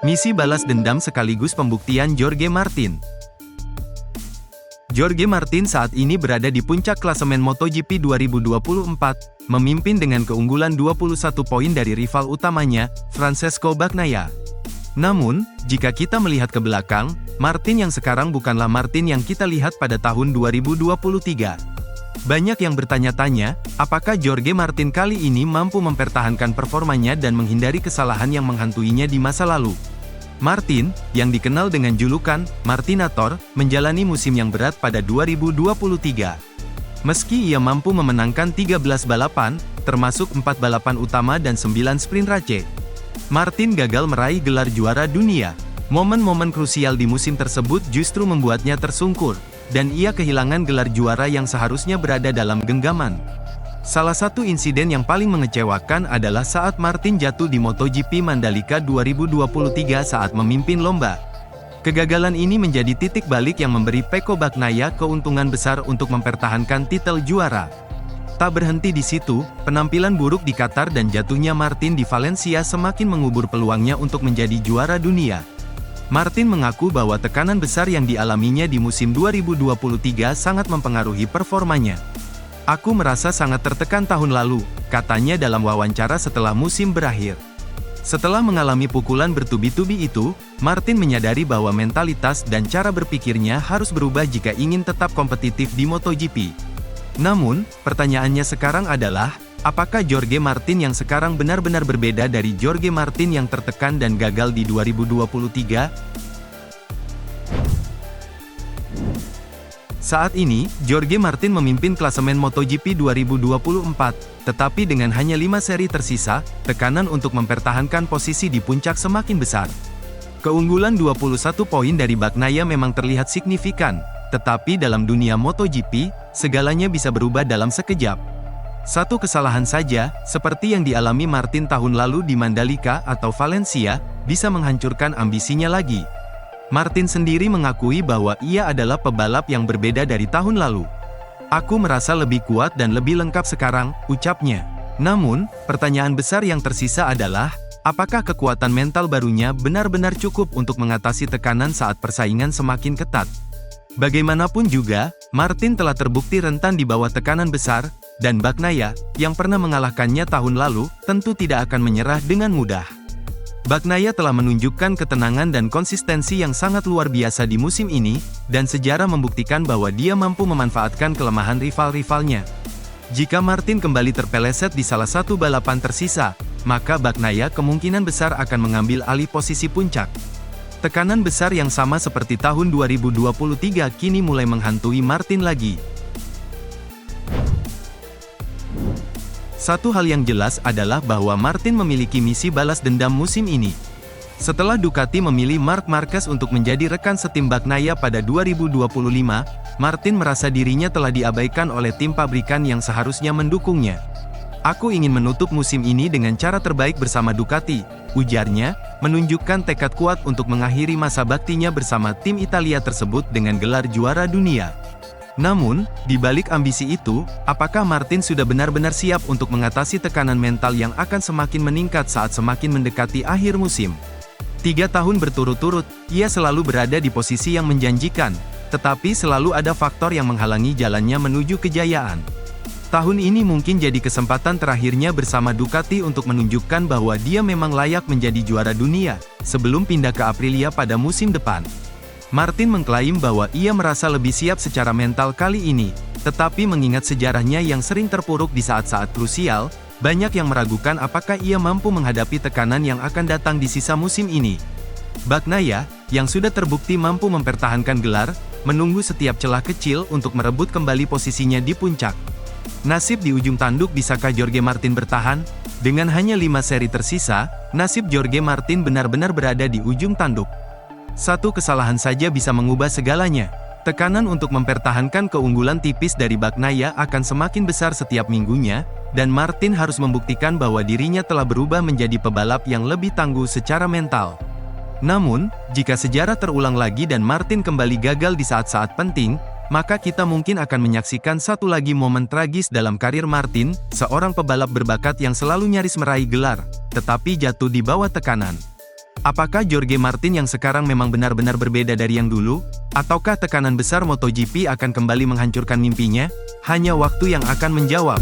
Misi balas dendam sekaligus pembuktian Jorge Martin. Jorge Martin saat ini berada di puncak klasemen MotoGP 2024, memimpin dengan keunggulan 21 poin dari rival utamanya, Francesco Bagnaia. Namun, jika kita melihat ke belakang, Martin yang sekarang bukanlah Martin yang kita lihat pada tahun 2023. Banyak yang bertanya-tanya, apakah Jorge Martin kali ini mampu mempertahankan performanya dan menghindari kesalahan yang menghantuinya di masa lalu. Martin, yang dikenal dengan julukan Martinator, menjalani musim yang berat pada 2023. Meski ia mampu memenangkan 13 balapan, termasuk 4 balapan utama dan 9 sprint race, Martin gagal meraih gelar juara dunia. Momen-momen krusial di musim tersebut justru membuatnya tersungkur, dan ia kehilangan gelar juara yang seharusnya berada dalam genggaman. Salah satu insiden yang paling mengecewakan adalah saat Martin jatuh di MotoGP Mandalika 2023 saat memimpin lomba. Kegagalan ini menjadi titik balik yang memberi Pecco Bagnaia keuntungan besar untuk mempertahankan titel juara. Tak berhenti di situ, penampilan buruk di Qatar dan jatuhnya Martin di Valencia semakin mengubur peluangnya untuk menjadi juara dunia. Martin mengaku bahwa tekanan besar yang dialaminya di musim 2023 sangat mempengaruhi performanya. "Aku merasa sangat tertekan tahun lalu," katanya dalam wawancara setelah musim berakhir. Setelah mengalami pukulan bertubi-tubi itu, Martin menyadari bahwa mentalitas dan cara berpikirnya harus berubah jika ingin tetap kompetitif di MotoGP. Namun, pertanyaannya sekarang adalah, apakah Jorge Martin yang sekarang benar-benar berbeda dari Jorge Martin yang tertekan dan gagal di 2023? Saat ini, Jorge Martin memimpin klasemen MotoGP 2024, tetapi dengan hanya 5 seri tersisa, tekanan untuk mempertahankan posisi di puncak semakin besar. Keunggulan 21 poin dari Bagnaia memang terlihat signifikan, tetapi dalam dunia MotoGP, segalanya bisa berubah dalam sekejap. Satu kesalahan saja, seperti yang dialami Martin tahun lalu di Mandalika atau Valencia, bisa menghancurkan ambisinya lagi. Martin sendiri mengakui bahwa ia adalah pebalap yang berbeda dari tahun lalu. "Aku merasa lebih kuat dan lebih lengkap sekarang," ucapnya. Namun, pertanyaan besar yang tersisa adalah, apakah kekuatan mental barunya benar-benar cukup untuk mengatasi tekanan saat persaingan semakin ketat? Bagaimanapun juga, Martin telah terbukti rentan di bawah tekanan besar, dan Bagnaia, yang pernah mengalahkannya tahun lalu, tentu tidak akan menyerah dengan mudah. Bagnaia telah menunjukkan ketenangan dan konsistensi yang sangat luar biasa di musim ini, dan sejarah membuktikan bahwa dia mampu memanfaatkan kelemahan rival-rivalnya. Jika Martin kembali terpeleset di salah satu balapan tersisa, maka Bagnaia kemungkinan besar akan mengambil alih posisi puncak. Tekanan besar yang sama seperti tahun 2023 kini mulai menghantui Martin lagi. Satu hal yang jelas adalah bahwa Martin memiliki misi balas dendam musim ini. Setelah Ducati memilih Marc Marquez untuk menjadi rekan setim Bagnaia pada 2025, Martin merasa dirinya telah diabaikan oleh tim pabrikan yang seharusnya mendukungnya. "Aku ingin menutup musim ini dengan cara terbaik bersama Ducati," ujarnya, menunjukkan tekad kuat untuk mengakhiri masa baktinya bersama tim Italia tersebut dengan gelar juara dunia. Namun, di balik ambisi itu, apakah Martin sudah benar-benar siap untuk mengatasi tekanan mental yang akan semakin meningkat saat semakin mendekati akhir musim? 3 tahun berturut-turut, ia selalu berada di posisi yang menjanjikan, tetapi selalu ada faktor yang menghalangi jalannya menuju kejayaan. Tahun ini mungkin jadi kesempatan terakhirnya bersama Ducati untuk menunjukkan bahwa dia memang layak menjadi juara dunia, sebelum pindah ke Aprilia pada musim depan. Martin mengklaim bahwa ia merasa lebih siap secara mental kali ini, tetapi mengingat sejarahnya yang sering terpuruk di saat-saat krusial, banyak yang meragukan apakah ia mampu menghadapi tekanan yang akan datang di sisa musim ini. Bagnaia, yang sudah terbukti mampu mempertahankan gelar, menunggu setiap celah kecil untuk merebut kembali posisinya di puncak. Nasib di ujung tanduk, bisakah Jorge Martin bertahan? Dengan hanya 5 seri tersisa, nasib Jorge Martin benar-benar berada di ujung tanduk. Satu kesalahan saja bisa mengubah segalanya. Tekanan untuk mempertahankan keunggulan tipis dari Bagnaia akan semakin besar setiap minggunya, dan Martin harus membuktikan bahwa dirinya telah berubah menjadi pebalap yang lebih tangguh secara mental. Namun, jika sejarah terulang lagi dan Martin kembali gagal di saat-saat penting, maka kita mungkin akan menyaksikan satu lagi momen tragis dalam karir Martin, seorang pebalap berbakat yang selalu nyaris meraih gelar, tetapi jatuh di bawah tekanan. Apakah Jorge Martin yang sekarang memang benar-benar berbeda dari yang dulu? Ataukah tekanan besar MotoGP akan kembali menghancurkan mimpinya? Hanya waktu yang akan menjawab.